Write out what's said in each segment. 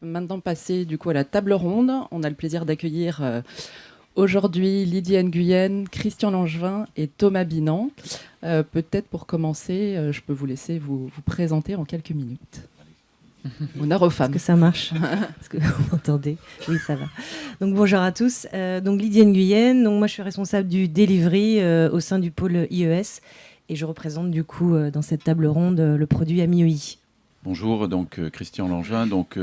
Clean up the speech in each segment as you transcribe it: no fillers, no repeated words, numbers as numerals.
maintenant passer du coup à la table ronde. On a le plaisir d'accueillir aujourd'hui Lydie Nguyen, Christian Langevin et Thomas Binan. Peut-être pour commencer, je peux vous laisser vous présenter en quelques minutes. Honneur aux femmes. Est-ce que ça marche? Est-ce que vous m'entendez? Oui, ça va. Donc bonjour à tous. Donc Lydie Nguyen. Donc moi je suis responsable du delivery au sein du pôle IES et je représente du coup dans cette table ronde le produit AMI-EI. Bonjour, donc Christian Langevin. Donc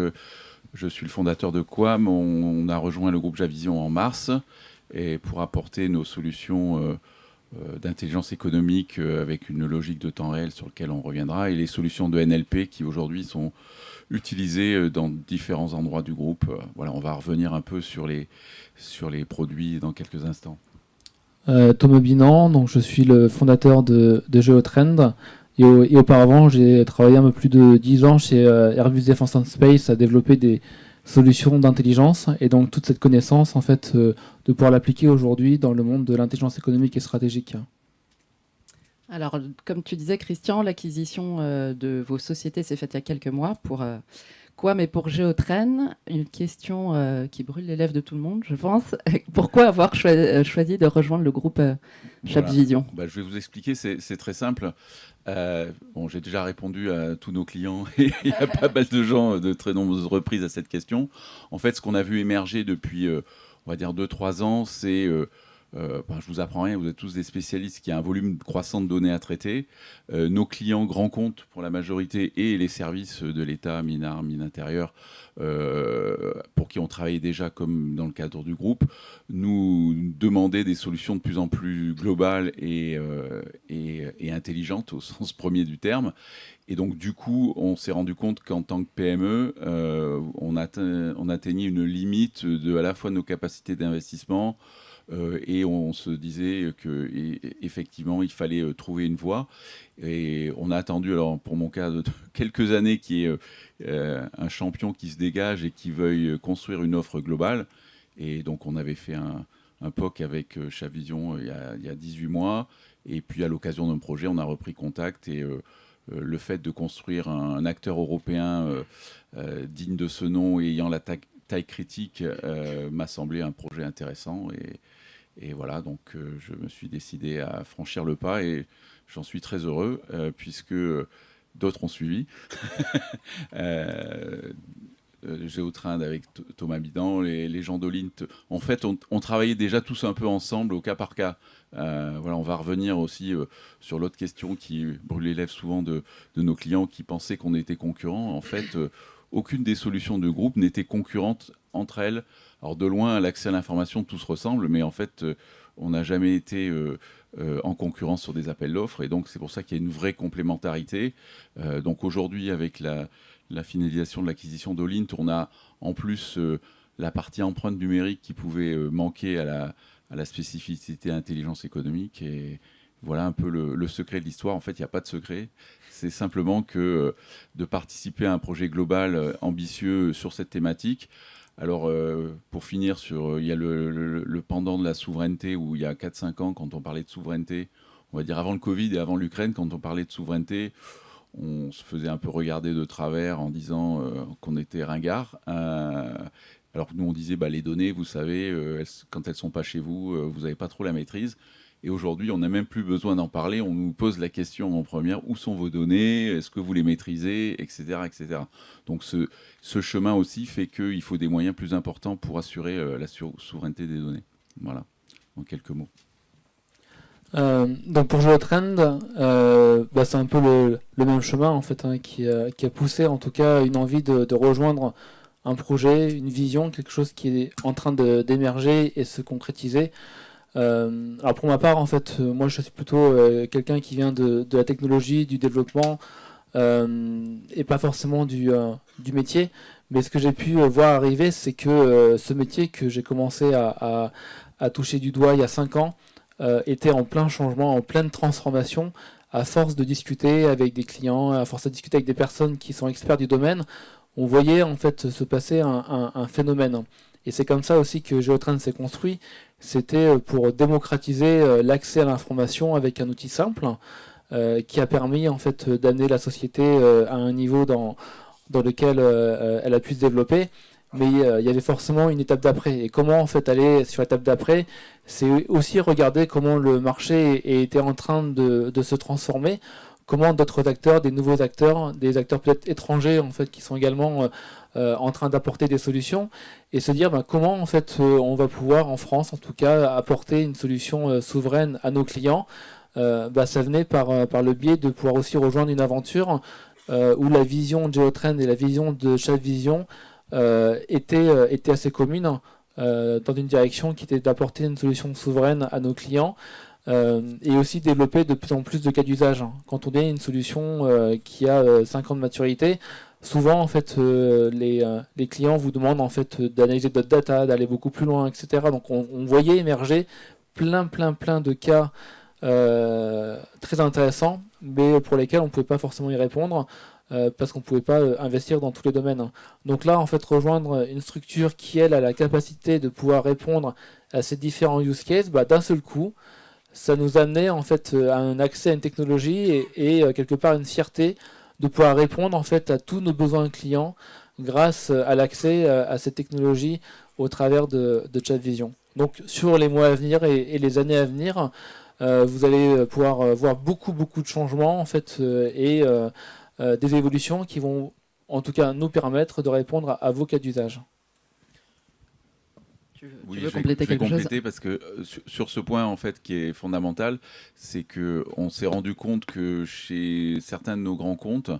je suis le fondateur de Quam. On a rejoint le groupe Javision en mars et pour apporter nos solutions d'intelligence économique avec une logique de temps réel sur lequel on reviendra et les solutions de NLP qui aujourd'hui sont utilisées dans différents endroits du groupe. Voilà, on va revenir un peu sur les produits dans quelques instants. Thomas Binan, donc je suis le fondateur de Geotrend et auparavant j'ai travaillé un peu plus de 10 ans chez Airbus Defence and Space à développer des solutions d'intelligence et donc toute cette connaissance en fait de pouvoir l'appliquer aujourd'hui dans le monde de l'intelligence économique et stratégique. Alors, comme tu disais, Christian, l'acquisition de vos sociétés s'est faite il y a quelques mois pour Quam et pour Geotrend. Une question qui brûle les lèvres de tout le monde, je pense. Pourquoi avoir choisi de rejoindre le groupe Javision ? Je vais vous expliquer, c'est très simple. J'ai déjà répondu à tous nos clients et il y a pas mal de gens de très nombreuses reprises à cette question. En fait, ce qu'on a vu émerger depuis, on va dire, 2-3 ans, c'est... je vous apprends rien, vous êtes tous des spécialistes qui a un volume croissant de données à traiter. Nos clients grands comptes pour la majorité et les services de l'État, mine armes, mine intérieure, pour qui on travaillait déjà comme dans le cadre du groupe, nous demandaient des solutions de plus en plus globales et intelligentes au sens premier du terme. Et donc du coup, on s'est rendu compte qu'en tant que PME, on atteignait une limite à la fois de nos capacités d'investissement, et on se disait qu'effectivement, il fallait trouver une voie. Et on a attendu, alors pour mon cas, quelques années qu'il y ait un champion qui se dégage et qui veuille construire une offre globale. Et donc, on avait fait un POC avec Javision il y a 18 mois. Et puis, à l'occasion d'un projet, on a repris contact. Et le fait de construire un acteur européen digne de ce nom et ayant la taille critique m'a semblé un projet intéressant. Et voilà, donc je me suis décidé à franchir le pas et j'en suis très heureux puisque d'autres ont suivi. Geotrend avec Thomas Binan, les gens d'Olint. En fait, on travaillait déjà tous un peu ensemble au cas par cas. Voilà, on va revenir aussi sur l'autre question qui brûle les lèvres souvent de nos clients qui pensaient qu'on était concurrents. En fait, aucune des solutions de groupe n'était concurrente entre elles. Alors de loin, l'accès à l'information, tout se ressemble, mais en fait, on n'a jamais été en concurrence sur des appels d'offres, et donc c'est pour ça qu'il y a une vraie complémentarité. Donc aujourd'hui, avec la finalisation de l'acquisition d'Olint, on a en plus la partie empreinte numérique qui pouvait manquer à la spécificité intelligence économique, et voilà un peu le secret de l'histoire. En fait, il n'y a pas de secret. C'est simplement que de participer à un projet global ambitieux sur cette thématique. Alors, pour finir, il y a le pendant de la souveraineté où il y a 4-5 ans, quand on parlait de souveraineté, on va dire avant le Covid et avant l'Ukraine, quand on parlait de souveraineté, on se faisait un peu regarder de travers en disant qu'on était ringard. Alors que nous, on disait, les données, vous savez, quand elles ne sont pas chez vous, vous n'avez pas trop la maîtrise. Et aujourd'hui, on n'a même plus besoin d'en parler. On nous pose la question en première, où sont vos données? Est-ce que vous les maîtrisez? Etc. etc. Donc ce chemin aussi fait qu'il faut des moyens plus importants pour assurer la souveraineté des données. Voilà, en quelques mots. Donc pour Geotrend, c'est un peu le même chemin en fait, qui a poussé en tout cas une envie de rejoindre un projet, une vision, quelque chose qui est en train d'émerger et se concrétiser. Alors pour ma part, en fait, moi je suis plutôt quelqu'un qui vient de la technologie, du développement et pas forcément du métier. Mais ce que j'ai pu voir arriver, c'est que ce métier que j'ai commencé à toucher du doigt il y a 5 ans était en plein changement, en pleine transformation, à force de discuter avec des clients, à force de discuter avec des personnes qui sont experts du domaine. On voyait en fait se passer un phénomène. Et c'est comme ça aussi que Geotrend s'est construit. C'était pour démocratiser l'accès à l'information avec un outil simple qui a permis en fait d'amener la société à un niveau dans lequel elle a pu se développer. Mais il y avait forcément une étape d'après. Et comment en fait aller sur l'étape d'après, c'est aussi regarder comment le marché était en train de se transformer, comment d'autres acteurs, des nouveaux acteurs, des acteurs peut-être étrangers en fait qui sont également en train d'apporter des solutions, et se dire comment en fait on va pouvoir en France en tout cas apporter une solution souveraine à nos clients. Ça venait par le biais de pouvoir aussi rejoindre une aventure où la vision de Geotrend et la vision de Chatvision était assez commune dans une direction qui était d'apporter une solution souveraine à nos clients et aussi développer de plus en plus de cas d'usage. Quand on a une solution qui a 5 ans de maturité, souvent en fait les clients vous demandent en fait d'analyser d'autres data, d'aller beaucoup plus loin, etc. Donc on voyait émerger plein de cas très intéressants, mais pour lesquels on ne pouvait pas forcément y répondre. Parce qu'on ne pouvait pas investir dans tous les domaines. Donc là, en fait, rejoindre une structure qui, elle, a la capacité de pouvoir répondre à ces différents use cases, d'un seul coup, ça nous amenait en fait à un accès à une technologie et quelque part une fierté de pouvoir répondre en fait à tous nos besoins clients grâce à l'accès à cette technologie au travers de Chatvision. Donc sur les mois à venir et les années à venir, vous allez pouvoir voir beaucoup de changements en fait des évolutions qui vont en tout cas nous permettre de répondre à vos cas d'usage. Oui, tu veux compléter quelque chose ? Parce que sur ce point en fait qui est fondamental, c'est que on s'est rendu compte que chez certains de nos grands comptes,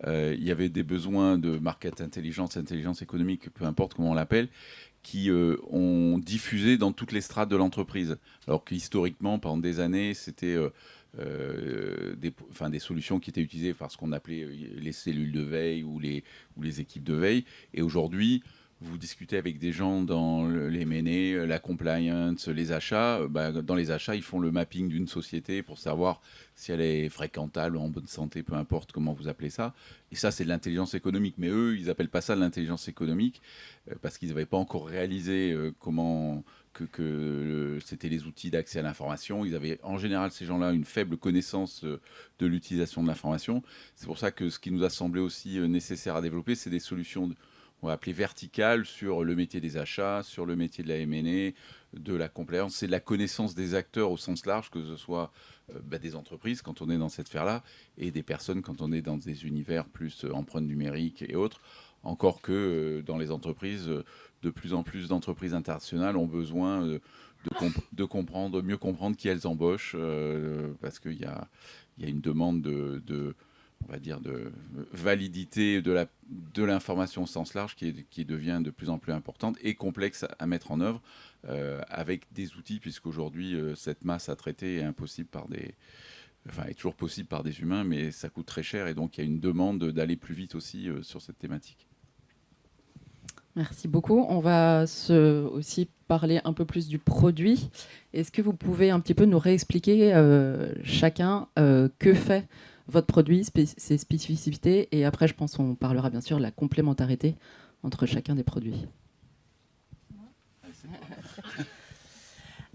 il y avait des besoins de market intelligence économique, peu importe comment on l'appelle, qui ont diffusé dans toutes les strates de l'entreprise. Alors qu'historiquement, pendant des années, c'était des solutions qui étaient utilisées par ce qu'on appelait les cellules de veille ou les équipes de veille. Et aujourd'hui, vous discutez avec des gens dans les M&A, la compliance, les achats. Dans les achats, ils font le mapping d'une société pour savoir si elle est fréquentable, en bonne santé, peu importe comment vous appelez ça. Et ça, c'est de l'intelligence économique. Mais eux, ils n'appellent pas ça de l'intelligence économique parce qu'ils n'avaient pas encore réalisé comment c'était les outils d'accès à l'information. Ils avaient, en général, ces gens-là, une faible connaissance de l'utilisation de l'information. C'est pour ça que ce qui nous a semblé aussi nécessaire à développer, c'est des solutions on va appeler verticales sur le métier des achats, sur le métier de la M&A, de la compliance. C'est de la connaissance des acteurs au sens large, que ce soit des entreprises quand on est dans cette sphère-là, et des personnes quand on est dans des univers plus empreintes numériques et autres. Encore que dans les entreprises, de plus en plus d'entreprises internationales ont besoin de comprendre, mieux comprendre qui elles embauchent, parce qu'il y a une demande on va dire de validité de l'information au sens large qui devient de plus en plus importante et complexe à mettre en œuvre avec des outils, puisqu'aujourd'hui cette masse à traiter est impossible est toujours possible par des humains, mais ça coûte très cher, et donc il y a une demande d'aller plus vite aussi sur cette thématique. Merci beaucoup. On va aussi parler un peu plus du produit. Est-ce que vous pouvez un petit peu nous réexpliquer chacun que fait votre produit, ses spécificités, et après je pense qu'on parlera bien sûr de la complémentarité entre chacun des produits.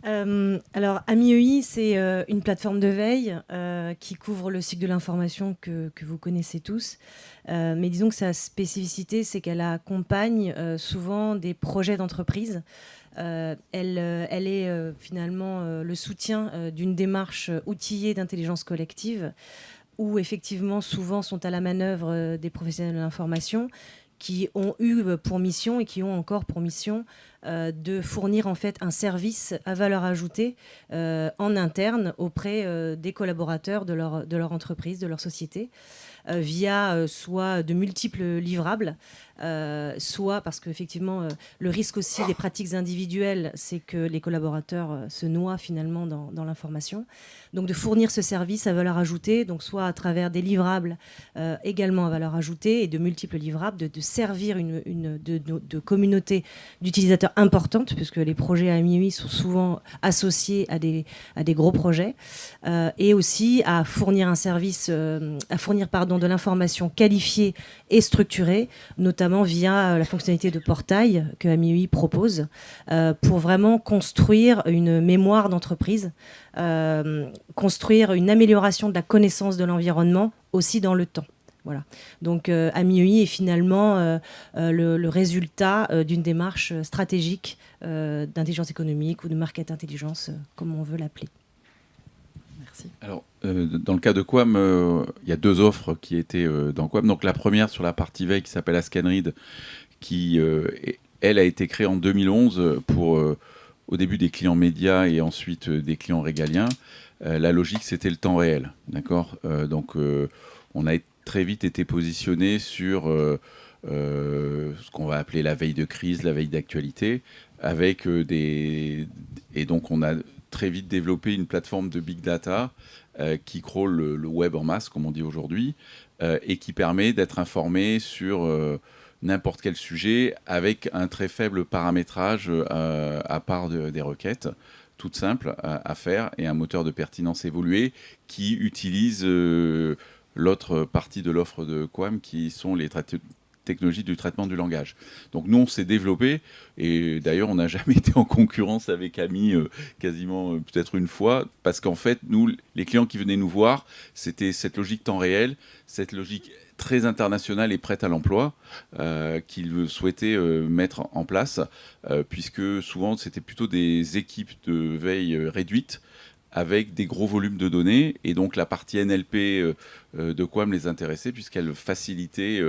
Alors AmiEI, c'est une plateforme de veille qui couvre le cycle de l'information que vous connaissez tous. Mais disons que sa spécificité, c'est qu'elle accompagne souvent des projets d'entreprise. Elle est finalement le soutien d'une démarche outillée d'intelligence collective, où effectivement souvent sont à la manœuvre des professionnels de l'information qui ont eu pour mission et qui ont encore pour mission de fournir en fait un service à valeur ajoutée en interne auprès des collaborateurs de leur entreprise, de leur société, via soit de multiples livrables, soit parce qu'effectivement le risque aussi des pratiques individuelles, c'est que les collaborateurs se noient finalement dans l'information. Donc de fournir ce service à valeur ajoutée, donc soit à travers des livrables également à valeur ajoutée et de multiples livrables, de servir de communauté d'utilisateurs importante, puisque les projets AmiEI sont souvent associés à des gros projets, et aussi à fournir un service, de l'information qualifiée et structurée, notamment via la fonctionnalité de portail que AmiEI propose, pour vraiment construire une mémoire d'entreprise, construire une amélioration de la connaissance de l'environnement aussi dans le temps. Voilà. Donc AMI-EI est finalement le résultat d'une démarche stratégique d'intelligence économique ou de market intelligence, comme on veut l'appeler. Merci. Alors, dans le cas de Quam, il y a 2 offres qui étaient dans Quam. Donc la première sur la partie veille qui s'appelle Ascanread, qui, elle, a été créée en 2011 pour, au début, des clients médias et ensuite des clients régaliens. La logique, c'était le temps réel. D'accord. Donc, on a très vite été positionné sur ce qu'on va appeler la veille de crise, la veille d'actualité, avec et donc, on a très vite développé une plateforme de big data qui crawl le web en masse, comme on dit aujourd'hui, et qui permet d'être informé sur n'importe quel sujet avec un très faible paramétrage à part des requêtes, toutes simples à faire, et un moteur de pertinence évolué qui utilise l'autre partie de l'offre de Quam, qui sont les technologies du traitement du langage. Donc nous, on s'est développé, et d'ailleurs, on n'a jamais été en concurrence avec AMI, quasiment peut-être une fois, parce qu'en fait, nous, les clients qui venaient nous voir, c'était cette logique temps réel, cette logique très internationale et prête à l'emploi qu'ils souhaitaient mettre en place, puisque souvent, c'était plutôt des équipes de veille réduites, avec des gros volumes de données, et donc la partie NLP de Quam les intéressait, puisqu'elle facilitait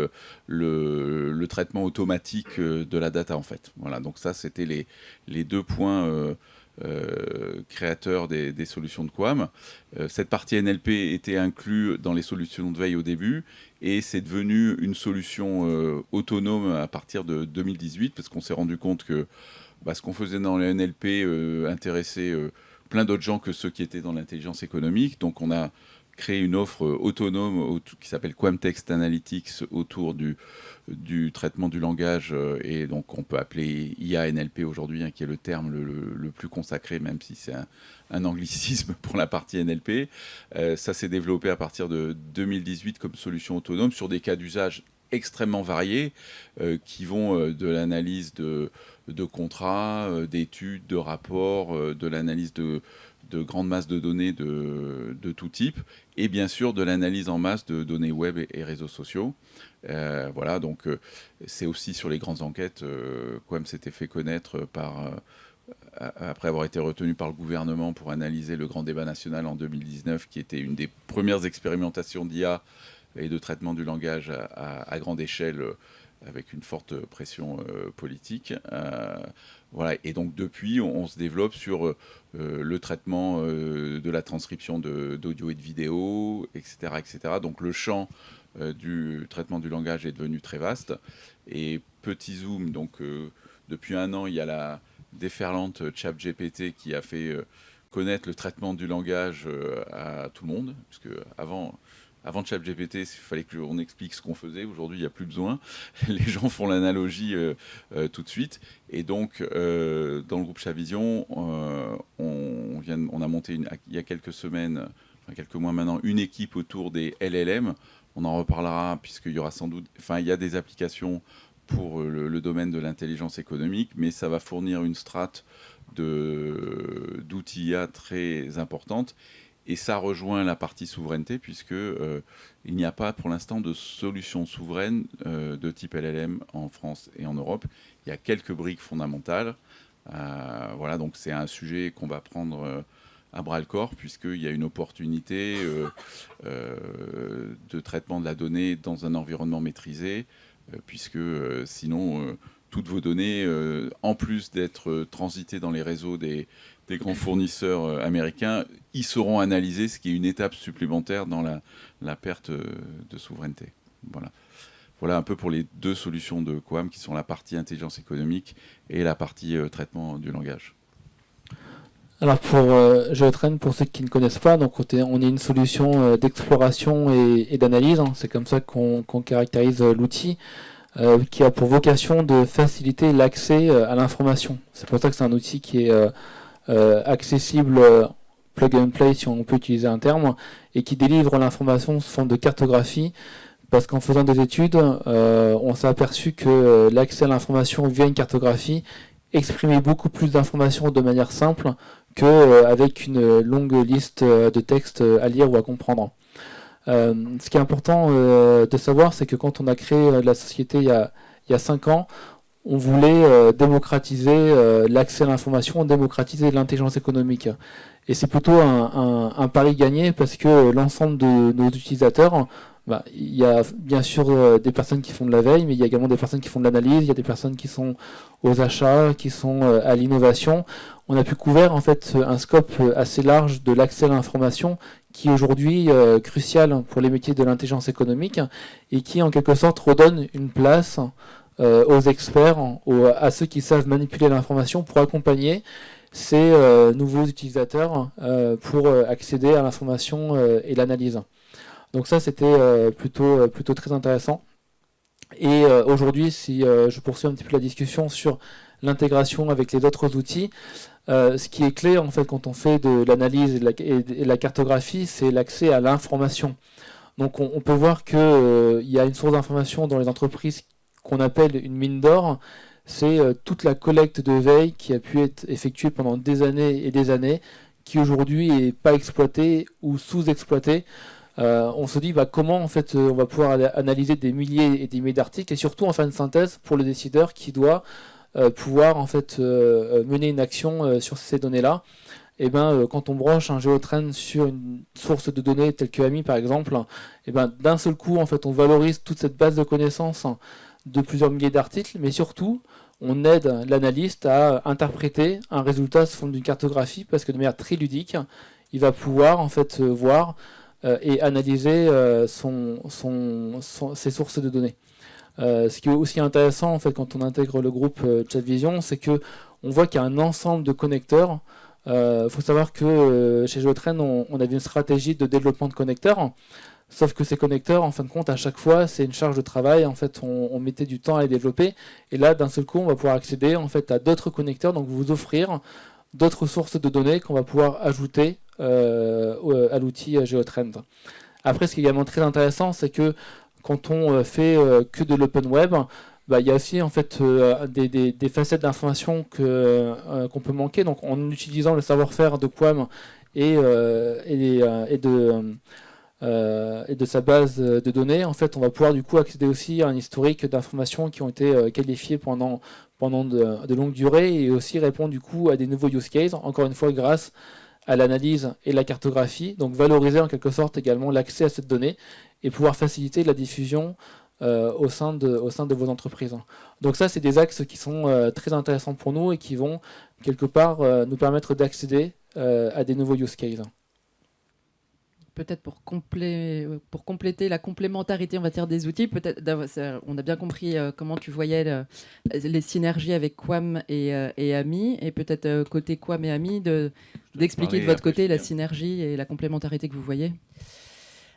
le traitement automatique de la data, en fait. Voilà, donc ça, c'était les 2 points créateurs des solutions de Quam. Cette partie NLP était inclue dans les solutions de veille au début, et c'est devenu une solution autonome à partir de 2018, parce qu'on s'est rendu compte que ce qu'on faisait dans le NLP intéressait plein d'autres gens que ceux qui étaient dans l'intelligence économique. Donc on a créé une offre autonome qui s'appelle Quam Text Analytics autour du traitement du langage, et donc on peut appeler IA NLP aujourd'hui, qui est le terme le plus consacré, même si c'est un anglicisme pour la partie NLP. Ça s'est développé à partir de 2018 comme solution autonome sur des cas d'usage extrêmement variés, qui vont de l'analyse de contrats, d'études, de rapports, de l'analyse de grandes masses de données de tout type, et bien sûr de l'analyse en masse de données web et réseaux sociaux. Voilà, donc c'est aussi sur les grandes enquêtes. Quam s'était fait connaître après avoir été retenu par le gouvernement pour analyser le grand débat national en 2019, qui était une des premières expérimentations d'IA et de traitement du langage à grande échelle, avec une forte pression politique. Voilà. Et donc depuis, on se développe sur le traitement de la transcription d'audio et de vidéo, etc., etc. Donc le champ du traitement du langage est devenu très vaste. Et petit zoom, donc depuis 1 an, il y a la déferlante ChatGPT qui a fait connaître le traitement du langage à tout le monde, parce que avant ChatGPT, il fallait qu'on explique ce qu'on faisait. Aujourd'hui, il n'y a plus besoin. Les gens font l'analogie tout de suite. Et donc, dans le groupe Chavision, on a monté, il y a quelques semaines, quelques mois maintenant, une équipe autour des LLM. On en reparlera, puisqu'il y aura sans doute... il y a des applications pour le domaine de l'intelligence économique, mais ça va fournir une strate d'outils IA très importante. Et ça rejoint la partie souveraineté, puisque il n'y a pas pour l'instant de solution souveraine de type LLM en France et en Europe. Il y a quelques briques fondamentales. Voilà, donc c'est un sujet qu'on va prendre à bras-le-corps, puisqu'il y a une opportunité de traitement de la donnée dans un environnement maîtrisé, puisque sinon, toutes vos données, en plus d'être transitées dans les réseaux des grands fournisseurs américains, ils seront analysés, ce qui est une étape supplémentaire dans la perte de souveraineté. Voilà un peu pour les 2 solutions de Quam, qui sont la partie intelligence économique et la partie traitement du langage. Alors pour GeoTrend, pour ceux qui ne connaissent pas, donc on est une solution d'exploration et d'analyse, hein. C'est comme ça qu'on caractérise l'outil, qui a pour vocation de faciliter l'accès à l'information. C'est pour ça que c'est un outil qui est accessible, plug and play si on peut utiliser un terme, et qui délivre l'information sous forme de cartographie, parce qu'en faisant des études, on s'est aperçu que l'accès à l'information via une cartographie exprimait beaucoup plus d'informations de manière simple qu'avec une longue liste de textes à lire ou à comprendre. Ce qui est important de savoir, c'est que quand on a créé la société il y a 5 ans, on voulait démocratiser l'accès à l'information, démocratiser l'intelligence économique. Et c'est plutôt un pari gagné parce que l'ensemble de nos utilisateurs, il y a bien sûr des personnes qui font de la veille, mais il y a également des personnes qui font de l'analyse, il y a des personnes qui sont aux achats, qui sont à l'innovation. On a pu couvrir en fait un scope assez large de l'accès à l'information qui est aujourd'hui crucial pour les métiers de l'intelligence économique et qui en quelque sorte redonne une place aux experts, à ceux qui savent manipuler l'information pour accompagner ces nouveaux utilisateurs pour accéder à l'information et l'analyse. Donc ça, c'était plutôt très intéressant. Et aujourd'hui, si je poursuis un petit peu la discussion sur l'intégration avec les autres outils, ce qui est clé en fait quand on fait de l'analyse et de la cartographie, c'est l'accès à l'information. Donc on peut voir qu'il y a une source d'information dans les entreprises qu'on appelle une mine d'or. C'est toute la collecte de veille qui a pu être effectuée pendant des années et des années, qui aujourd'hui n'est pas exploitée ou sous-exploitée. On se dit comment en fait on va pouvoir analyser des milliers et des milliers d'articles et surtout en faire une synthèse pour le décideur qui doit pouvoir en fait mener une action sur ces données-là. Et quand on branche un géotrain sur une source de données telle que AMI par exemple, d'un seul coup en fait on valorise toute cette base de connaissances de plusieurs milliers d'articles, mais surtout on aide l'analyste à interpréter un résultat sous forme d'une cartographie parce que de manière très ludique, il va pouvoir en fait voir et analyser ses sources de données. Ce qui est aussi intéressant en fait quand on intègre le groupe ChatVision, c'est que on voit qu'il y a un ensemble de connecteurs. Faut savoir que chez Géotrain, on avait une stratégie de développement de connecteurs, sauf que ces connecteurs, en fin de compte, à chaque fois, c'est une charge de travail. En fait, on mettait du temps à les développer, et là, d'un seul coup, on va pouvoir accéder en fait à d'autres connecteurs, donc vous offrir d'autres sources de données qu'on va pouvoir ajouter à l'outil Géotrend. Après, ce qui est également très intéressant, c'est que quand on fait que de l'open web, il y a aussi en fait des facettes d'information qu'on peut manquer. Donc, en utilisant le savoir-faire de Quam et de sa base de données, en fait, on va pouvoir du coup accéder aussi à un historique d'informations qui ont été qualifiées pendant de longues durées et aussi répondre du coup à des nouveaux use cases. Encore une fois, grâce à l'analyse et la cartographie, donc valoriser en quelque sorte également l'accès à cette donnée et pouvoir faciliter la diffusion au sein de vos entreprises. Donc ça, c'est des axes qui sont très intéressants pour nous et qui vont quelque part nous permettre d'accéder à des nouveaux use cases. Peut-être pour compléter la complémentarité, on va dire, des outils, on a bien compris comment tu voyais les synergies avec Quam et AMI, et peut-être côté Quam et AMI, d'expliquer de votre côté la synergie et la complémentarité que vous voyez.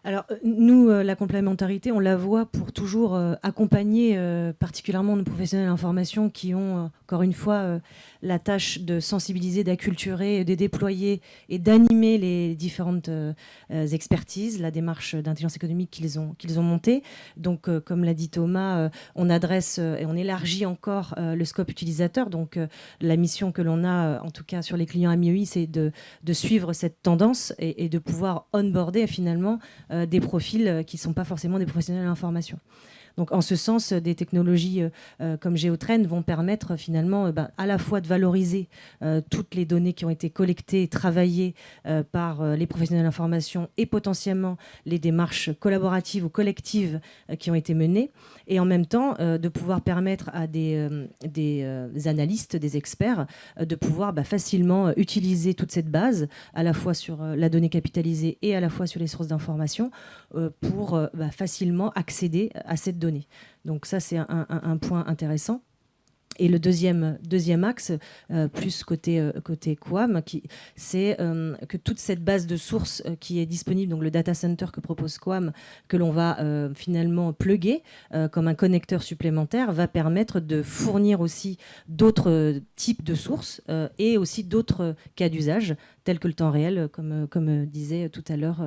Alors, nous, la complémentarité, on la voit pour toujours accompagner particulièrement nos professionnels d'information qui ont, encore une fois, la tâche de sensibiliser, d'acculturer, de déployer et d'animer les différentes expertises, la démarche d'intelligence économique qu'ils ont montée. Donc, comme l'a dit Thomas, on adresse et on élargit encore le scope utilisateur. Donc, la mission que l'on a, en tout cas sur les clients AMIEI, c'est de suivre cette tendance et de pouvoir onboarder finalement des profils qui ne sont pas forcément des professionnels de l'information. Donc, en ce sens, des technologies comme Géotrain vont permettre finalement à la fois de valoriser toutes les données qui ont été collectées et travaillées par les professionnels de l'information et potentiellement les démarches collaboratives ou collectives qui ont été menées, et en même temps de pouvoir permettre à des analystes, des experts, de pouvoir facilement utiliser toute cette base, à la fois sur la donnée capitalisée et à la fois sur les sources d'information, pour facilement accéder à cette donnée. Donc ça, c'est un point intéressant. Et le deuxième axe, plus côté Quam, c'est que toute cette base de sources qui est disponible, donc le data center que propose Quam, que l'on va finalement plugger comme un connecteur supplémentaire, va permettre de fournir aussi d'autres types de sources et aussi d'autres cas d'usage, tels que le temps réel, comme disait tout à l'heure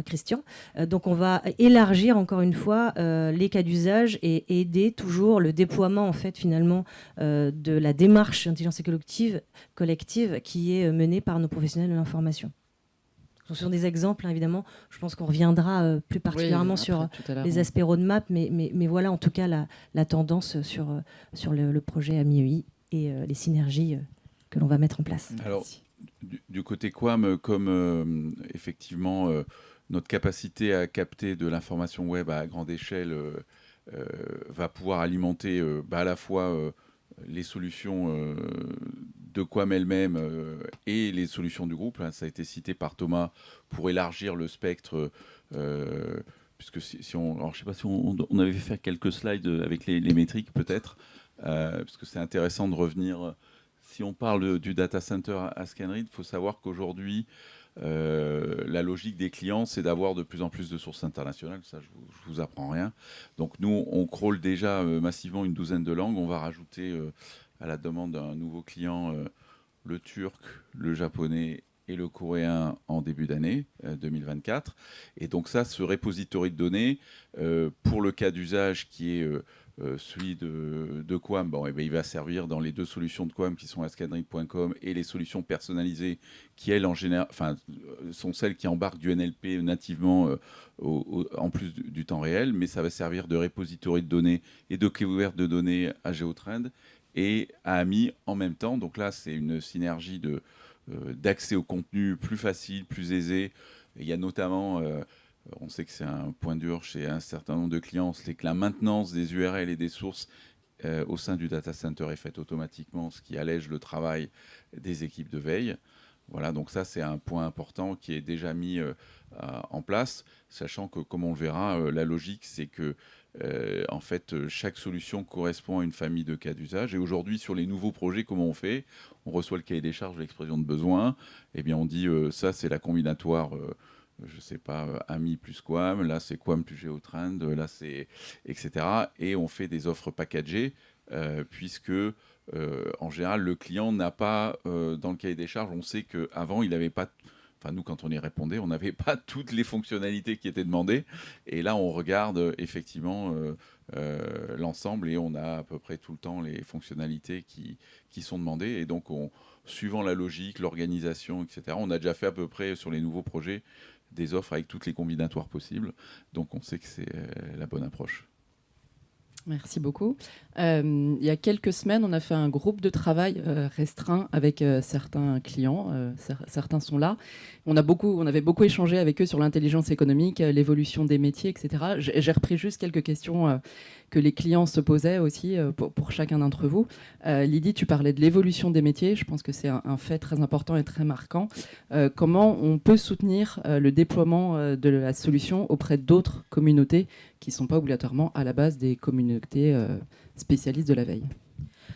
Christian. Donc on va élargir encore une fois les cas d'usage et aider toujours le déploiement en fait finalement de la démarche d'intelligence collective qui est menée par nos professionnels de l'information. sont sur des exemples, hein, évidemment. Je pense qu'on reviendra plus particulièrement sur les aspects roadmap, mais voilà en tout cas la tendance sur le projet AMI-EI et les synergies que l'on va mettre en place. Alors, du côté Quam, comme effectivement notre capacité à capter de l'information web à grande échelle va pouvoir alimenter à la fois les solutions de Quam elle-même et les solutions du groupe. Hein, ça a été cité par Thomas pour élargir le spectre. Puisque si on, alors je ne sais pas si on avait fait quelques slides avec les métriques peut-être, parce que c'est intéressant de revenir. Si on parle du data center à Scanrid, il faut savoir qu'aujourd'hui, la logique des clients, c'est d'avoir de plus en plus de sources internationales. Ça, je vous apprends rien. Donc nous, on crawl déjà massivement une douzaine de langues. On va rajouter à la demande d'un nouveau client le turc, le japonais et le coréen en début d'année 2024. Et donc ça, ce repository de données, pour le cas d'usage qui est celui de Quam, bon, il va servir dans les deux solutions de Quam qui sont ascanrid.com et les solutions personnalisées qui, elles, en général, sont celles qui embarquent du NLP nativement en plus du temps réel, mais ça va servir de repository de données et de clé ouverte de données à GeoTrend et à AMI en même temps. Donc là, c'est une synergie d'accès au contenu plus facile, plus aisé. Et il y a notamment... on sait que c'est un point dur chez un certain nombre de clients, c'est que la maintenance des URL et des sources au sein du data center est faite automatiquement, ce qui allège le travail des équipes de veille. Voilà, donc ça c'est un point important qui est déjà mis en place, sachant que, comme on le verra, la logique c'est que en fait chaque solution correspond à une famille de cas d'usage. Et aujourd'hui, sur les nouveaux projets, comment on fait? On reçoit le cahier des charges, l'expression de besoin, et bien on dit ça c'est la combinatoire. Je ne sais pas, AMI plus Quam, là c'est Quam plus GeoTrend, là c'est etc. Et on fait des offres packagées, puisque en général le client n'a pas, dans le cahier des charges, on sait qu'avant il n'avait pas, enfin nous quand on y répondait, on n'avait pas toutes les fonctionnalités qui étaient demandées. Et là on regarde effectivement l'ensemble et on a à peu près tout le temps les fonctionnalités qui sont demandées. Et donc suivant la logique, l'organisation, etc., on a déjà fait à peu près sur les nouveaux projets des offres avec toutes les combinatoires possibles. Donc on sait que c'est la bonne approche. Merci beaucoup. Il y a quelques semaines, on a fait un groupe de travail restreint avec certains clients. Certains sont là. On avait beaucoup échangé avec eux sur l'intelligence économique, l'évolution des métiers, etc. J'ai repris juste quelques questions que les clients se posaient aussi pour chacun d'entre vous. Lydie, tu parlais de l'évolution des métiers. Je pense que c'est un fait très important et très marquant. Comment on peut soutenir le déploiement de la solution auprès d'autres communautés qui ne sont pas obligatoirement à la base des communautés spécialistes de la veille?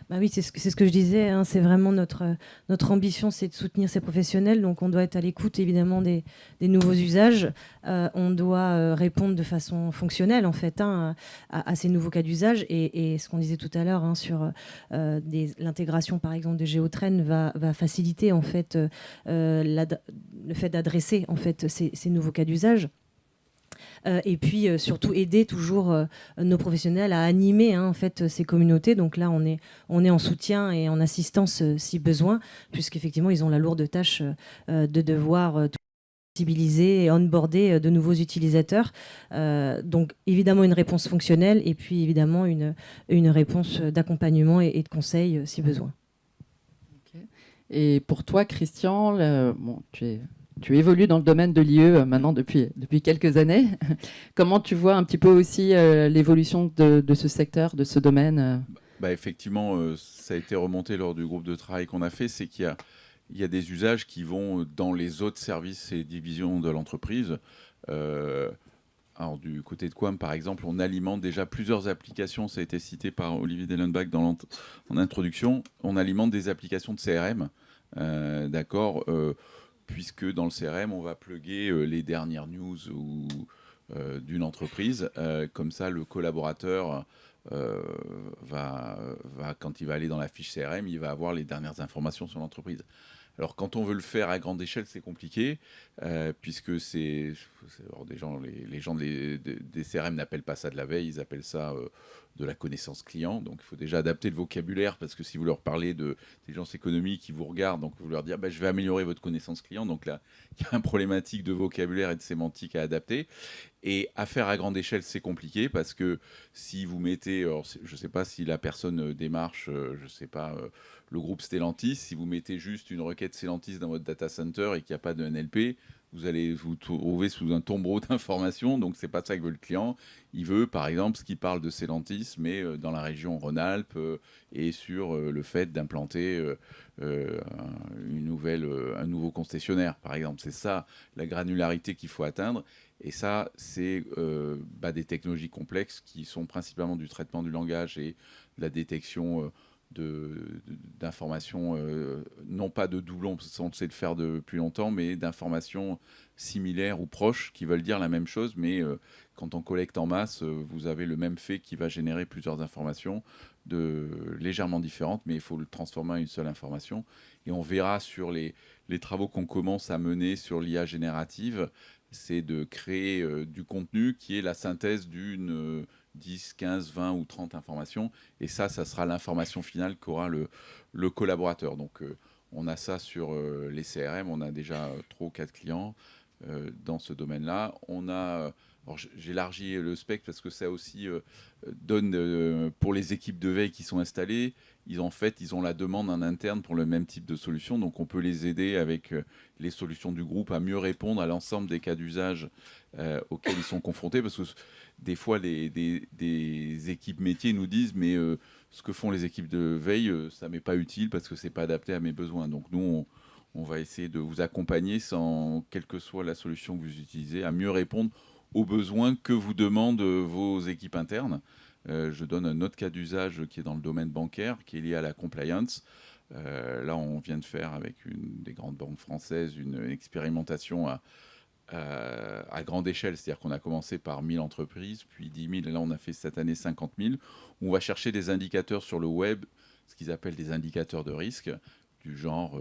Bah oui, c'est ce que je disais, hein, c'est vraiment notre ambition, c'est de soutenir ces professionnels. Donc on doit être à l'écoute évidemment des nouveaux usages. On doit répondre de façon fonctionnelle en fait, hein, à ces nouveaux cas d'usage. Et ce qu'on disait tout à l'heure, hein, sur l'intégration par exemple de GeoTrend va faciliter en fait le fait d'adresser en fait ces nouveaux cas d'usage. Et puis surtout aider toujours nos professionnels à animer, hein, en fait, ces communautés. Donc là, on est en soutien et en assistance si besoin, puisqu'effectivement, ils ont la lourde tâche de devoir sensibiliser et onboarder de nouveaux utilisateurs. Donc évidemment une réponse fonctionnelle et puis évidemment une réponse d'accompagnement et de conseil si besoin. Okay. Et pour toi, Christian, tu évolues dans le domaine de l'IE maintenant depuis quelques années. Comment tu vois un petit peu aussi l'évolution de ce secteur, de ce domaine? Effectivement, ça a été remonté lors du groupe de travail qu'on a fait, c'est qu'il y a des usages qui vont dans les autres services et divisions de l'entreprise. Alors du côté de Quam, par exemple, on alimente déjà plusieurs applications, ça a été cité par Olivier Dellenbach en introduction, on alimente des applications de CRM, d'accord, puisque dans le CRM, on va plugger les dernières news d'une entreprise. Comme ça, le collaborateur quand il va aller dans la fiche CRM, il va avoir les dernières informations sur l'entreprise. Alors quand on veut le faire à grande échelle, c'est compliqué, puisque alors, les gens des CRM n'appellent pas ça de la veille, ils appellent ça de la connaissance client. Donc il faut déjà adapter le vocabulaire, parce que si vous leur parlez d'intelligence économique, qui vous regardent, donc vous leur dire je vais améliorer votre connaissance client. Donc là, il y a une problématique de vocabulaire et de sémantique à adapter. Et à faire à grande échelle, c'est compliqué, parce que si vous mettez, alors, je ne sais pas si la personne démarche, je ne sais pas, le groupe Stellantis, si vous mettez juste une requête Stellantis dans votre data center et qu'il n'y a pas de NLP, vous allez vous trouver sous un tombereau d'informations. Donc c'est pas ça que veut le client. Il veut par exemple ce qui parle de Stellantis, mais dans la région Rhône-Alpes, et sur le fait d'implanter un nouveau concessionnaire, par exemple. C'est ça la granularité qu'il faut atteindre. Et ça, c'est des technologies complexes qui sont principalement du traitement du langage et de la détection d'informations, non pas de doublons, parce qu'on sait le faire depuis longtemps, mais d'informations similaires ou proches qui veulent dire la même chose, mais quand on collecte en masse, vous avez le même fait qui va générer plusieurs informations légèrement différentes, mais il faut le transformer en une seule information. Et on verra sur les travaux qu'on commence à mener sur l'IA générative, c'est de créer du contenu qui est la synthèse d'une 10, 15, 20 ou 30 informations. Et ça sera l'information finale qu'aura le collaborateur. Donc, on a ça sur les CRM. On a déjà 3 ou 4 clients dans ce domaine-là. Alors j'élargis le spectre parce que ça aussi donne, pour les équipes de veille qui sont installées, ils ont la demande en interne pour le même type de solution. Donc, on peut les aider avec les solutions du groupe à mieux répondre à l'ensemble des cas d'usage auxquels ils sont confrontés. Parce que des fois, des équipes métiers nous disent mais ce que font les équipes de veille, ça m'est pas utile parce que c'est pas adapté à mes besoins. Donc nous, on va essayer de vous accompagner, quelle que soit la solution que vous utilisez, à mieux répondre aux besoins que vous demandent vos équipes internes. Je donne un autre cas d'usage qui est dans le domaine bancaire, qui est lié à la compliance. Là, on vient de faire avec une des grandes banques françaises une expérimentation à grande échelle, c'est-à-dire qu'on a commencé par 1000 entreprises, puis 10 000, et là on a fait cette année 50 000, où on va chercher des indicateurs sur le web, ce qu'ils appellent des indicateurs de risque, du genre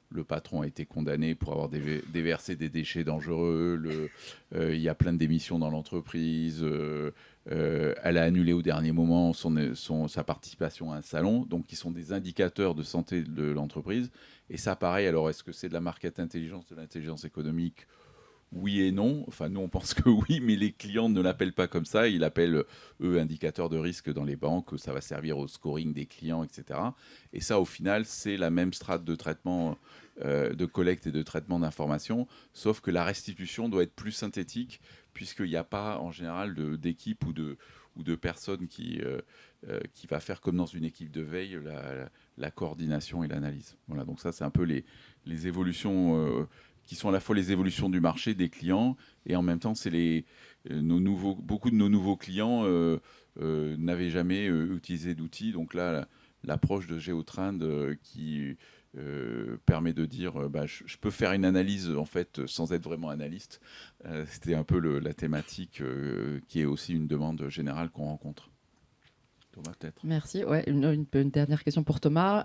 le patron a été condamné pour avoir déversé des déchets dangereux, il y a plein de démissions dans l'entreprise, elle a annulé au dernier moment sa participation à un salon, donc qui sont des indicateurs de santé de l'entreprise. Et ça, pareil, alors est-ce que c'est de la market intelligence, de l'intelligence économique ? Oui et non. Enfin, nous, on pense que oui, mais les clients ne l'appellent pas comme ça. Ils l'appellent, eux, indicateurs de risque dans les banques. Ça va servir au scoring des clients, etc. Et ça, au final, c'est la même strate de traitement, de collecte et de traitement d'informations, sauf que la restitution doit être plus synthétique, puisqu'il n'y a pas, en général, d'équipe ou de personnes qui va faire comme dans une équipe de veille la coordination et l'analyse. Voilà, donc ça, c'est un peu les évolutions qui sont à la fois les évolutions du marché des clients, et en même temps, c'est beaucoup de nos nouveaux clients n'avaient jamais utilisé d'outils. Donc là, l'approche de Géotrend qui permet de dire je peux faire une analyse en fait sans être vraiment analyste. C'était un peu la thématique qui est aussi une demande générale qu'on rencontre. Thomas, peut-être. Merci. Ouais, une dernière question pour Thomas.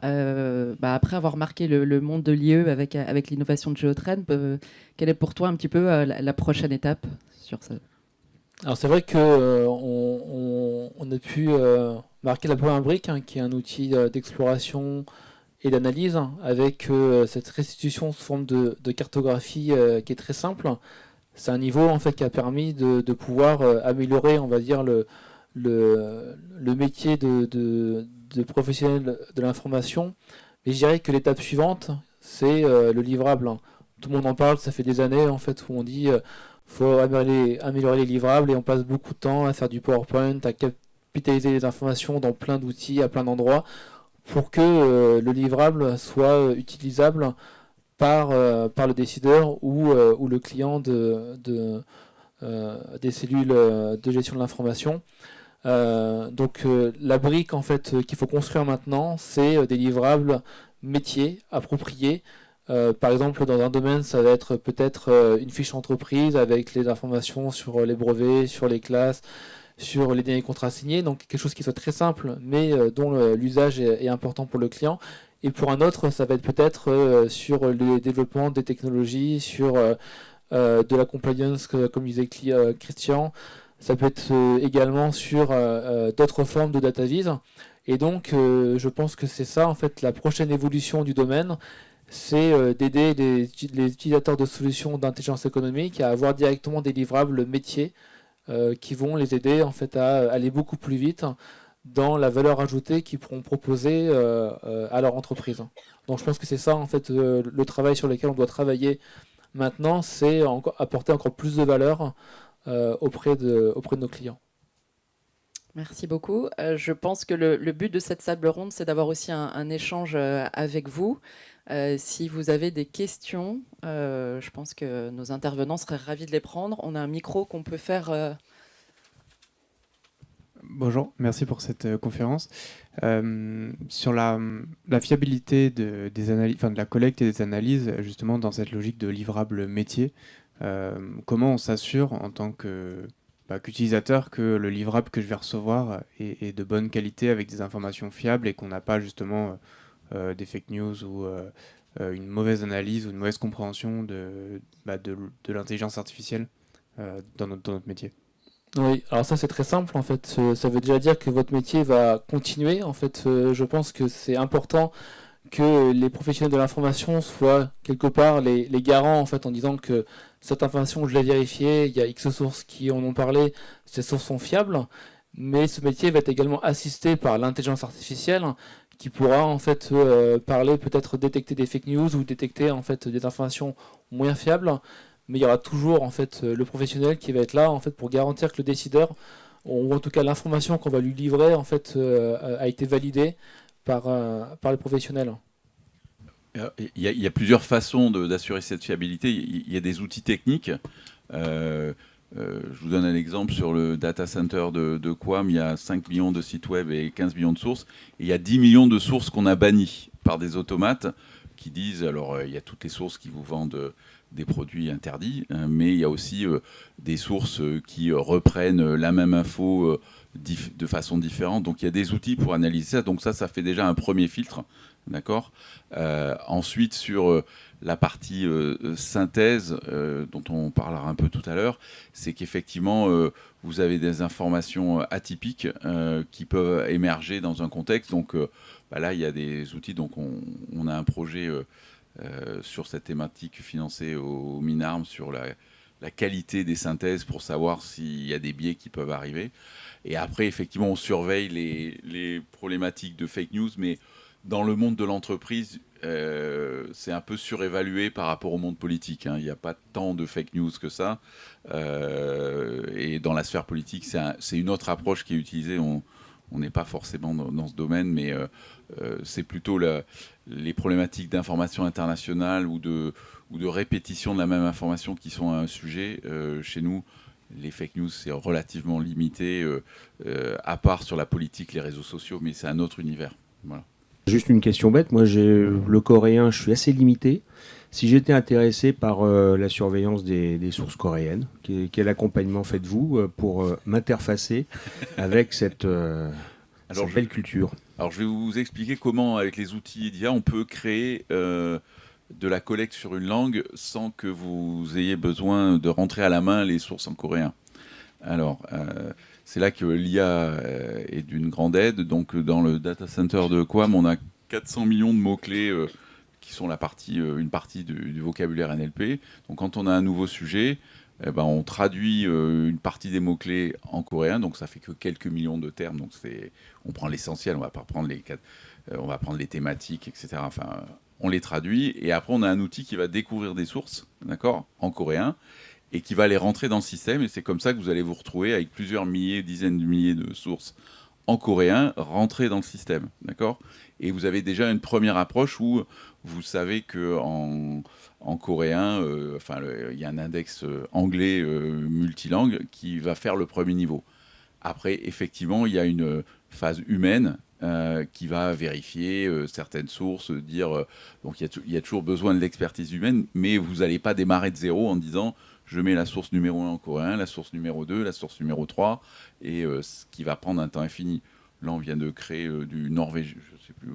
Après avoir marqué le monde de l'IE avec l'innovation de Géotrend, quelle est pour toi un petit peu la prochaine étape sur ça ? Alors c'est vrai qu'on a pu marquer la première brique, qui est un outil d'exploration et d'analyse, avec cette restitution sous forme de cartographie qui est très simple. C'est un niveau en fait qui a permis de pouvoir améliorer, on va dire, le métier de professionnel de l'information. Mais je dirais que l'étape suivante, c'est le livrable. Tout le monde en parle, ça fait des années en fait où on dit faut améliorer les livrables, et on passe beaucoup de temps à faire du PowerPoint, à capitaliser les informations dans plein d'outils, à plein d'endroits, pour que le livrable soit utilisable par le décideur ou le client des cellules de gestion de l'information. Donc la brique en fait qu'il faut construire maintenant, c'est des livrables métiers appropriés. Par exemple, dans un domaine, ça va être peut-être une fiche entreprise avec les informations sur les brevets, sur les classes, sur les derniers contrats signés. Donc quelque chose qui soit très simple, mais dont l'usage est important pour le client. Et pour un autre, ça va être peut-être sur le développement des technologies, sur de la compliance, comme disait Christian. Ça peut être également sur d'autres formes de data viz. Et donc, je pense que c'est ça, en fait, la prochaine évolution du domaine, c'est d'aider les utilisateurs de solutions d'intelligence économique à avoir directement des livrables métiers qui vont les aider, en fait, à aller beaucoup plus vite dans la valeur ajoutée qu'ils pourront proposer à leur entreprise. Donc, je pense que c'est ça, en fait, le travail sur lequel on doit travailler maintenant, c'est apporter encore plus de valeur auprès de nos clients. Merci beaucoup. Je pense que le but de cette table ronde, c'est d'avoir aussi un échange avec vous. Si vous avez des questions, je pense que nos intervenants seraient ravis de les prendre. On a un micro qu'on peut faire... Bonjour, merci pour cette conférence. Sur la fiabilité des analyses, enfin de la collecte et des analyses, justement dans cette logique de livrable métier, comment on s'assure en tant qu'utilisateur que le livrable que je vais recevoir est de bonne qualité avec des informations fiables et qu'on n'a pas justement des fake news ou une mauvaise analyse ou une mauvaise compréhension de l'intelligence artificielle dans notre métier. Oui, alors ça c'est très simple en fait. Ça veut déjà dire que votre métier va continuer. En fait, je pense que c'est important que les professionnels de l'information soient quelque part les garants en fait en disant que cette information je l'ai vérifiée, il y a X sources qui en ont parlé, ces sources sont fiables. Mais ce métier va être également assisté par l'intelligence artificielle qui pourra en fait parler, peut-être détecter des fake news ou détecter en fait des informations moins fiables. Mais il y aura toujours en fait le professionnel qui va être là en fait pour garantir que le décideur, ou en tout cas l'information qu'on va lui livrer en fait a été validée par les professionnels. Il y a plusieurs façons d'assurer cette fiabilité. Il y a des outils techniques. Je vous donne un exemple sur le data center de Quam. Il y a 5 millions de sites web et 15 millions de sources. Et il y a 10 millions de sources qu'on a bannies par des automates qui disent, alors il y a toutes les sources qui vous vendent des produits interdits, mais il y a aussi des sources qui reprennent la même info de façon différente. Donc il y a des outils pour analyser ça. Donc ça fait déjà un premier filtre. D'accord. Ensuite, sur la partie synthèse, dont on parlera un peu tout à l'heure, c'est qu'effectivement, vous avez des informations atypiques qui peuvent émerger dans un contexte. Donc là, il y a des outils. Donc on a un projet sur cette thématique financée au Minarm sur la qualité des synthèses pour savoir s'il y a des biais qui peuvent arriver. Et après, effectivement, on surveille les problématiques de fake news, mais dans le monde de l'entreprise, c'est un peu surévalué par rapport au monde politique. Hein. Il n'y a pas tant de fake news que ça. Et dans la sphère politique, c'est une autre approche qui est utilisée. On n'est pas forcément dans ce domaine, mais c'est plutôt les problématiques d'information internationale ou de répétition de la même information qui sont un sujet. Chez nous, les fake news, c'est relativement limité, à part sur la politique, les réseaux sociaux, mais c'est un autre univers. Voilà. Juste une question bête, moi le coréen, je suis assez limité. Si j'étais intéressé par la surveillance des sources coréennes, quel accompagnement faites-vous pour m'interfacer avec cette belle culture ? Alors je vais vous expliquer comment, avec les outils d'IA, on peut créer de la collecte sur une langue sans que vous ayez besoin de rentrer à la main les sources en coréen. Alors, c'est là que l'IA est d'une grande aide. Donc, dans le data center de Quam, on a 400 millions de mots-clés qui sont une partie du vocabulaire NLP. Donc, quand on a un nouveau sujet, on traduit une partie des mots-clés en coréen. Donc, ça fait que quelques millions de termes. Donc, on prend l'essentiel. On va pas prendre on va prendre les thématiques, etc. Enfin, on les traduit. Et après, on a un outil qui va découvrir des sources, d'accord, en coréen, et qui va les rentrer dans le système. Et c'est comme ça que vous allez vous retrouver avec plusieurs dizaines de milliers de sources en coréen rentrées dans le système. D'accord ? Et vous avez déjà une première approche où vous savez qu'en coréen, il y a un index anglais multilangue qui va faire le premier niveau. Après, effectivement, il y a une phase humaine qui va vérifier certaines sources, dire... donc il y a toujours besoin de l'expertise humaine, mais vous n'allez pas démarrer de zéro en disant... Je mets la source numéro 1 en coréen, la source numéro 2, la source numéro 3, et ce qui va prendre un temps infini. là, on vient de créer du norvégien, je sais plus,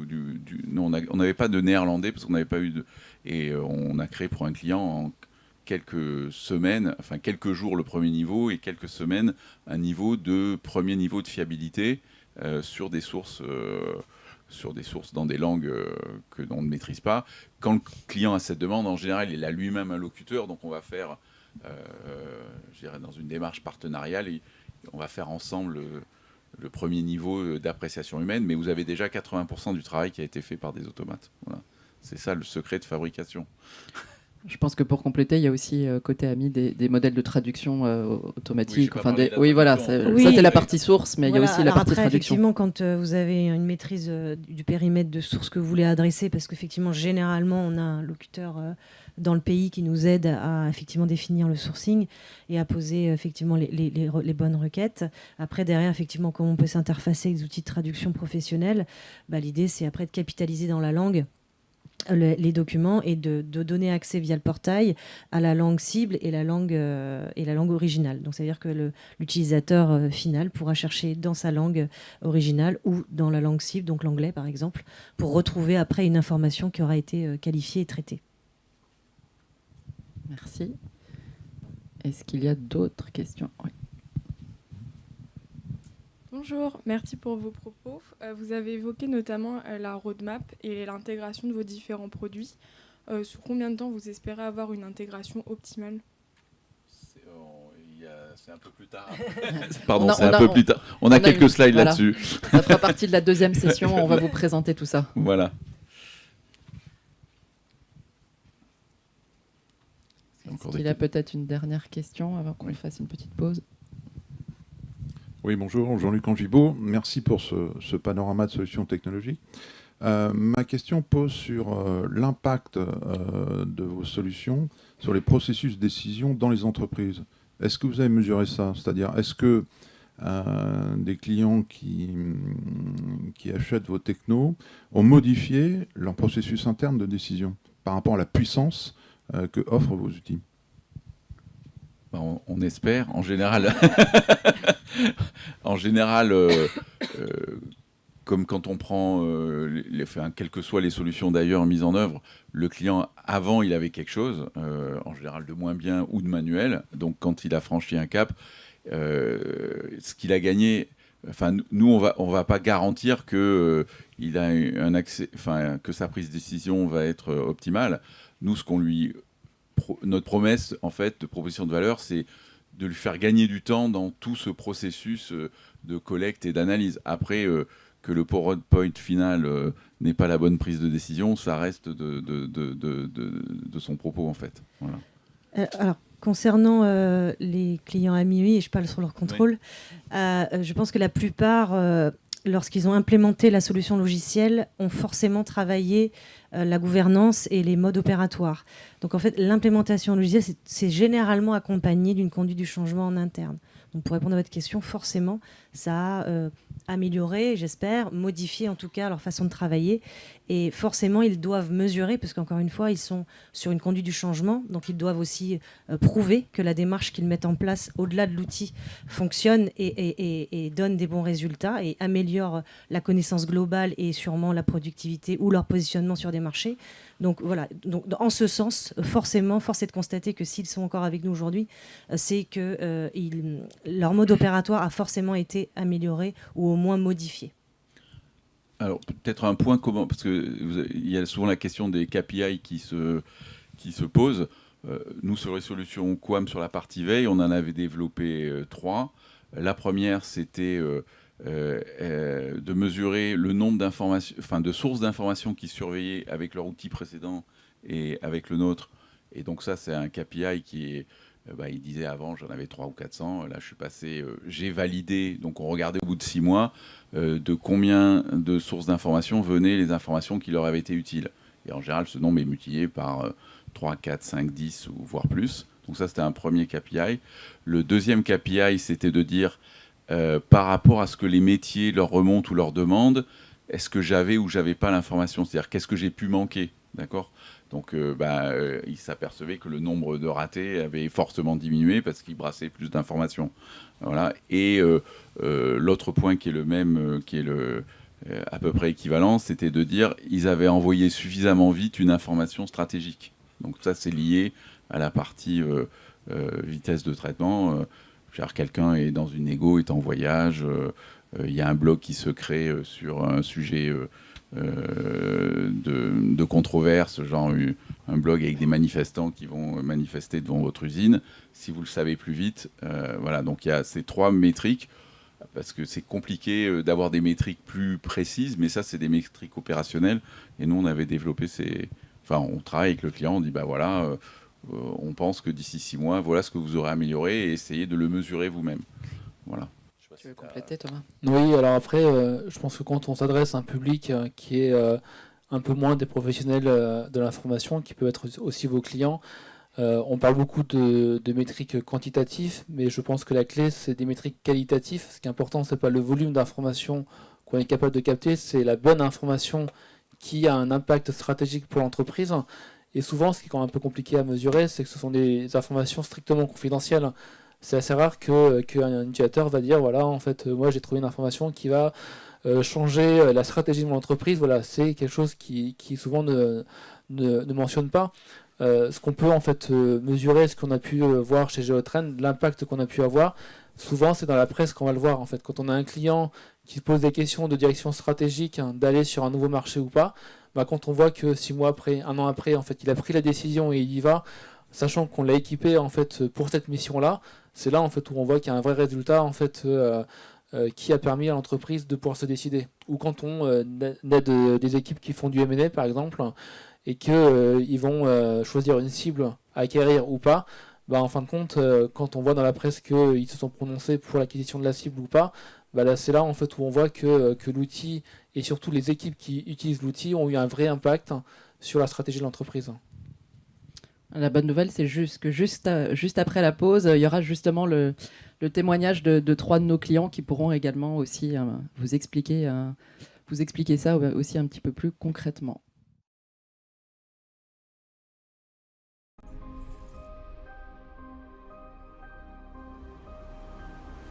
non, on n'avait pas de néerlandais parce qu'on n'avait pas eu de... Et on a créé pour un client en quelques semaines, enfin quelques jours le premier niveau et quelques semaines un premier niveau de fiabilité sur des sources dans des langues que l'on ne maîtrise pas. Quand le client a cette demande, en général, il a lui-même un locuteur, donc on va faire, je dirais, dans une démarche partenariale, et on va faire ensemble le premier niveau d'appréciation humaine, mais vous avez déjà 80% du travail qui a été fait par des automates. Voilà. C'est ça le secret de fabrication. Je pense que pour compléter, il y a aussi côté AMI des modèles de traduction automatiques. Oui, oui, voilà, ça c'est la partie source, mais voilà, il y a aussi la partie après, traduction. Effectivement, quand vous avez une maîtrise du périmètre de source que vous voulez adresser, parce qu'effectivement, généralement, on a un locuteur dans le pays qui nous aide à effectivement définir le sourcing et à poser effectivement les bonnes requêtes. Après, derrière, effectivement, comment on peut s'interfacer avec des outils de traduction professionnels, l'idée, c'est après de capitaliser dans la langue les documents et de donner accès via le portail à la langue cible et la langue originale. Donc, c'est-à-dire que l'utilisateur final pourra chercher dans sa langue originale ou dans la langue cible, donc l'anglais par exemple, pour retrouver après une information qui aura été qualifiée et traitée. Merci. Est-ce qu'il y a d'autres questions? Oui. Bonjour, merci pour vos propos. Vous avez évoqué notamment la roadmap et l'intégration de vos différents produits. Sur combien de temps vous espérez avoir une intégration optimale? C'est un peu plus tard. Pardon, c'est un peu plus tard. On a quelques slides là-dessus. Ça fera partie de la deuxième session. On va vous présenter tout ça. Voilà. Est-ce qu'il y a peut-être une dernière question avant qu'on fasse une petite pause? Oui, bonjour, Jean-Luc Angibaud. Merci pour ce panorama de solutions technologiques. Ma question pose sur l'impact de vos solutions sur les processus de décision dans les entreprises. Est-ce que vous avez mesuré ça? C'est-à-dire, est-ce que des clients qui achètent vos technos ont modifié leur processus interne de décision par rapport à la puissance que offrent vos outils? On espère, en général. En général, comme quand on prend, quelles que soient les solutions d'ailleurs mises en œuvre, le client, avant, il avait quelque chose, en général de moins bien ou de manuel. Donc, quand il a franchi un cap, ce qu'il a gagné, nous, on va pas garantir que il a un accès, que sa prise de décision va être optimale. Nous, notre promesse, en fait, de proposition de valeur, c'est de lui faire gagner du temps dans tout ce processus de collecte et d'analyse. Après, que le PowerPoint final n'ait pas la bonne prise de décision, ça reste de son propos, en fait. Voilà. Alors, concernant les clients AMI, et je parle sur leur contrôle, je pense que la plupart, lorsqu'ils ont implémenté la solution logicielle, ont forcément travaillé la gouvernance et les modes opératoires. Donc en fait, l'implémentation logicielle, c'est généralement accompagné d'une conduite du changement en interne. Donc pour répondre à votre question, forcément, ça a amélioré, j'espère, modifié en tout cas leur façon de travailler. Et forcément, ils doivent mesurer, parce qu'encore une fois, ils sont sur une conduite du changement, donc ils doivent aussi prouver que la démarche qu'ils mettent en place, au-delà de l'outil, fonctionne et donne des bons résultats et améliore la connaissance globale et sûrement la productivité ou leur positionnement sur des marchés. Donc voilà, donc, en ce sens, forcément, force est de constater que s'ils sont encore avec nous aujourd'hui, c'est que leur mode opératoire a forcément été amélioré ou au moins modifié. Alors peut-être un point commun, parce qu'il y a souvent la question des KPI qui se posent. Nous, sur les solutions Quam, sur la partie veille, on en avait développé 3. La première, c'était de mesurer le nombre d'informations, de sources d'informations qui surveillaient avec leur outil précédent et avec le nôtre. Et donc ça, c'est un KPI qui est... il disait avant, j'en avais 300 ou 400. Là, je suis passé... j'ai validé. Donc, on regardait au bout de 6 mois de combien de sources d'informations venaient les informations qui leur avaient été utiles. Et en général, ce nombre est multiplié par 3, 4, 5, 10 ou voire plus. Donc ça, c'était un premier KPI. Le deuxième KPI, c'était de dire, par rapport à ce que les métiers leur remontent ou leur demandent, est-ce que j'avais ou j'avais pas l'information? C'est-à-dire, qu'est-ce que j'ai pu manquer? D'accord? Donc il s'apercevait que le nombre de ratés avait fortement diminué parce qu'il brassait plus d'informations. Voilà. Et l'autre point qui est le même, qui est à peu près équivalent, c'était de dire ils avaient envoyé suffisamment vite une information stratégique. Donc ça, c'est lié à la partie vitesse de traitement. Quelqu'un est dans une négo, est en voyage, il y a un blog qui se crée sur un sujet de controverse, genre un blog avec des manifestants qui vont manifester devant votre usine. Si vous le savez plus vite, voilà. Donc il y a ces 3 métriques, parce que c'est compliqué d'avoir des métriques plus précises, mais ça, c'est des métriques opérationnelles. Et nous, on avait développé on travaille avec le client, on dit, on pense que d'ici 6 mois, voilà ce que vous aurez amélioré et essayez de le mesurer vous-même. Voilà. Tu veux compléter, Thomas ? Oui, alors après, je pense que quand on s'adresse à un public qui est un peu moins des professionnels de l'information, qui peut être aussi vos clients, on parle beaucoup de métriques quantitatives, mais je pense que la clé, c'est des métriques qualitatives. Ce qui est important, c'est pas le volume d'informations qu'on est capable de capter, c'est la bonne information qui a un impact stratégique pour l'entreprise. Et souvent, ce qui est quand même un peu compliqué à mesurer, c'est que ce sont des informations strictement confidentielles. C'est assez rare qu'un utilisateur va dire, voilà, en fait, moi j'ai trouvé une information qui va changer la stratégie de mon entreprise. Voilà, c'est quelque chose qui souvent ne mentionne pas. Ce qu'on peut en fait mesurer, ce qu'on a pu voir chez Géotrend, l'impact qu'on a pu avoir, souvent c'est dans la presse qu'on va le voir. En fait, quand on a un client qui se pose des questions de direction stratégique, d'aller sur un nouveau marché ou pas, quand on voit que 6 mois après, 1 an après, en fait, il a pris la décision et il y va, sachant qu'on l'a équipé en fait pour cette mission-là, c'est là en fait où on voit qu'il y a un vrai résultat en fait qui a permis à l'entreprise de pouvoir se décider. Ou quand on aide des équipes qui font du M&A par exemple et qu'ils vont choisir une cible à acquérir ou pas, en fin de compte, quand on voit dans la presse qu'ils se sont prononcés pour l'acquisition de la cible ou pas, là, c'est là en fait où on voit que l'outil et surtout les équipes qui utilisent l'outil ont eu un vrai impact sur la stratégie de l'entreprise. La bonne nouvelle, c'est juste après la pause, il y aura justement le témoignage de 3 de nos clients qui pourront également aussi vous expliquer ça aussi un petit peu plus concrètement.